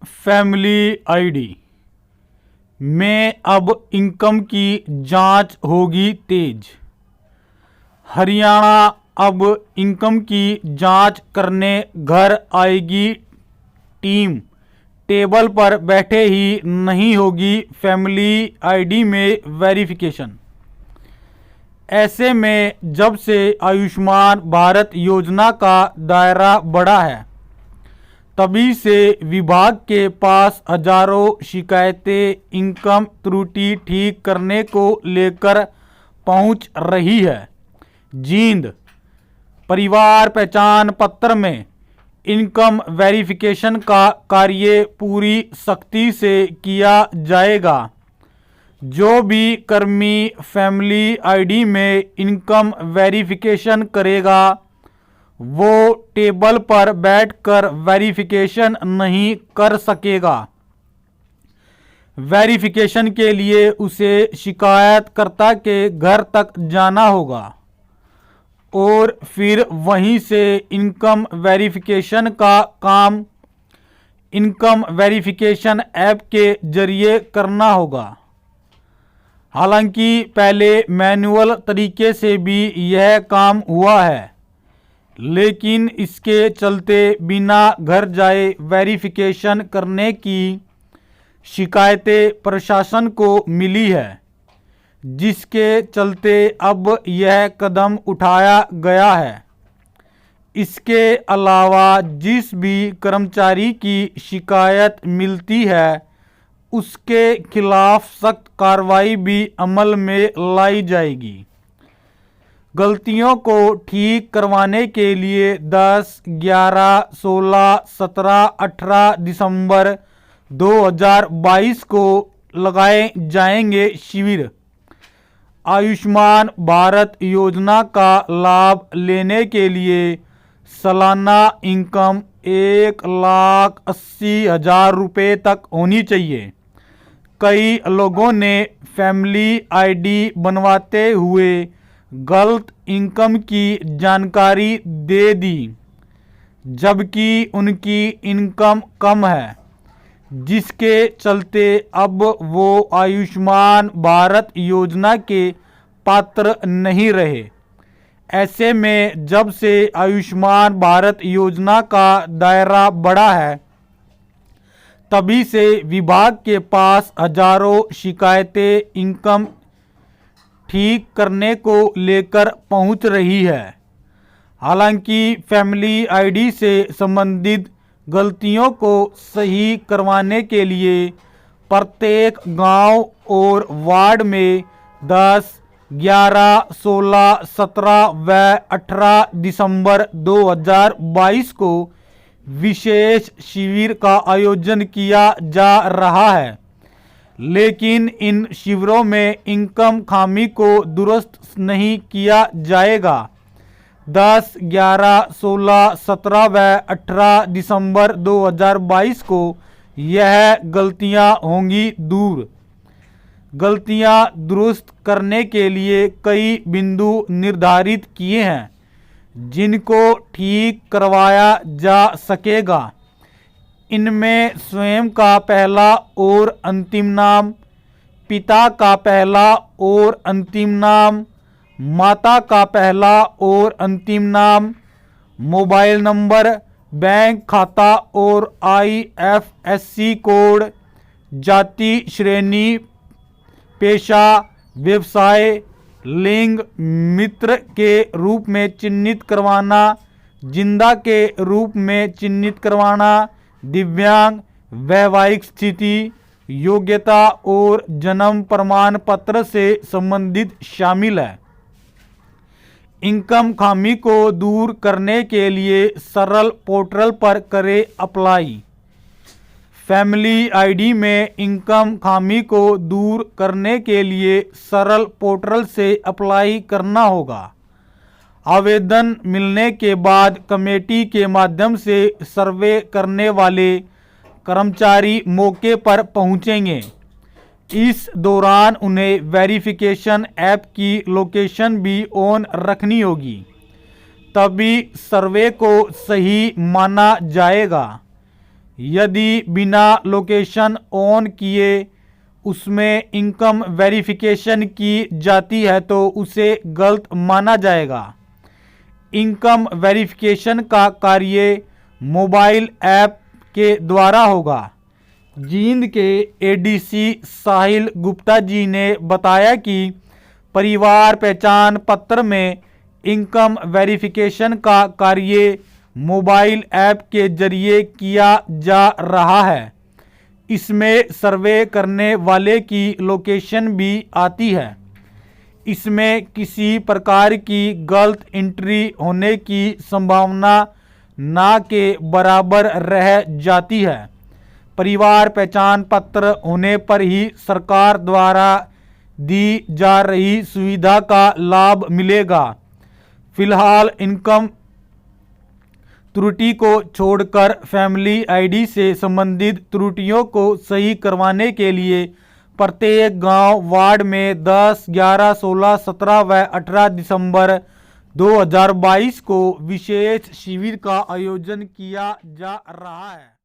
Family ID में अब income की जांच होगी तेज। हरियाणा अब इनकम की जांच करने घर आएगी टीम। टेबल पर बैठे ही नहीं होगी फैमिली आईडी में वेरिफिकेशन। ऐसे में जब से आयुष्मान भारत योजना का दायरा बढ़ा है, तभी से विभाग के पास हजारों शिकायतें इनकम त्रुटि ठीक करने को लेकर पहुंच रही है। जींद परिवार पहचान पत्र में इनकम वेरिफिकेशन का कार्य पूरी सख्ती से किया जाएगा। जो भी कर्मी फैमिली आईडी में इनकम वेरिफिकेशन करेगा, वो टेबल पर बैठकर वेरिफिकेशन नहीं कर सकेगा। वेरिफिकेशन के लिए उसे शिकायतकर्ता के घर तक जाना होगा और फिर वहीं से इनकम वेरिफिकेशन का काम इनकम वेरिफिकेशन ऐप के जरिए करना होगा। हालांकि पहले मैनुअल तरीके से भी यह काम हुआ है, लेकिन इसके चलते बिना घर जाए वेरिफिकेशन करने की शिकायतें प्रशासन को मिली है, जिसके चलते अब यह कदम उठाया गया है। इसके अलावा जिस भी कर्मचारी की शिकायत मिलती है, उसके खिलाफ सख्त कार्रवाई भी अमल में लाई जाएगी। गलतियों को ठीक करवाने के लिए 10, 11, 16, 17, 18 दिसंबर 2022 को लगाए जाएंगे शिविर। आयुष्मान भारत योजना का लाभ लेने के लिए सालाना इनकम 1,80,000 रुपये तक होनी चाहिए। कई लोगों ने फैमिली आईडी बनवाते हुए गलत इनकम की जानकारी दे दी, जबकि उनकी इनकम कम है, जिसके चलते अब वो आयुष्मान भारत योजना के पात्र नहीं रहे। ऐसे में जब से आयुष्मान भारत योजना का दायरा बढ़ा है, तभी से विभाग के पास हजारों शिकायतें इनकम ठीक करने को लेकर पहुंच रही है। हालांकि फैमिली आईडी से संबंधित गलतियों को सही करवाने के लिए प्रत्येक गांव और वार्ड में 10, 11, 16, 17 व 18 दिसंबर 2022 को विशेष शिविर का आयोजन किया जा रहा है। लेकिन इन शिविरों में इनकम खामी को दुरुस्त नहीं किया जाएगा। 10, 11, 16, 17 व 18 दिसंबर 2022 को यह गलतियां होंगी दूर। गलतियां दुरुस्त करने के लिए कई बिंदु निर्धारित किए हैं, जिनको ठीक करवाया जा सकेगा। इनमें स्वयं का पहला और अंतिम नाम, पिता का पहला और अंतिम नाम, माता का पहला और अंतिम नाम, मोबाइल नंबर, बैंक खाता और IFSC कोड, जाति श्रेणी, पेशा, व्यवसाय, लिंग मित्र के रूप में चिन्हित करवाना, जिंदा के रूप में चिन्हित करवाना, दिव्यांग, वैवाहिक स्थिति, योग्यता और जन्म प्रमाण पत्र से संबंधित शामिल है। इनकम खामी को दूर करने के लिए सरल पोर्टल पर करें अप्लाई। फैमिली आईडी में इनकम खामी को दूर करने के लिए सरल पोर्टल से अप्लाई करना होगा। आवेदन मिलने के बाद कमेटी के माध्यम से सर्वे करने वाले कर्मचारी मौके पर पहुंचेंगे। इस दौरान उन्हें वेरिफिकेशन ऐप की लोकेशन भी ऑन रखनी होगी, तभी सर्वे को सही माना जाएगा। यदि बिना लोकेशन ऑन किए उसमें इनकम वेरिफिकेशन की जाती है तो उसे गलत माना जाएगा। इनकम वेरिफिकेशन का कार्य मोबाइल ऐप के द्वारा होगा। जींद के एडीसी साहिल गुप्ता जी ने बताया कि परिवार पहचान पत्र में इनकम वेरिफिकेशन का कार्य मोबाइल ऐप के जरिए किया जा रहा है। इसमें सर्वे करने वाले की लोकेशन भी आती है। इसमें किसी प्रकार की गलत एंट्री होने की संभावना ना के बराबर रह जाती है। परिवार पहचान पत्र होने पर ही सरकार द्वारा दी जा रही सुविधा का लाभ मिलेगा। फिलहाल इनकम त्रुटि को छोड़कर फैमिली आईडी से संबंधित त्रुटियों को सही करवाने के लिए प्रत्येक गांव वार्ड में 10, 11, 16, 17 व 18 दिसंबर 2022 को विशेष शिविर का आयोजन किया जा रहा है।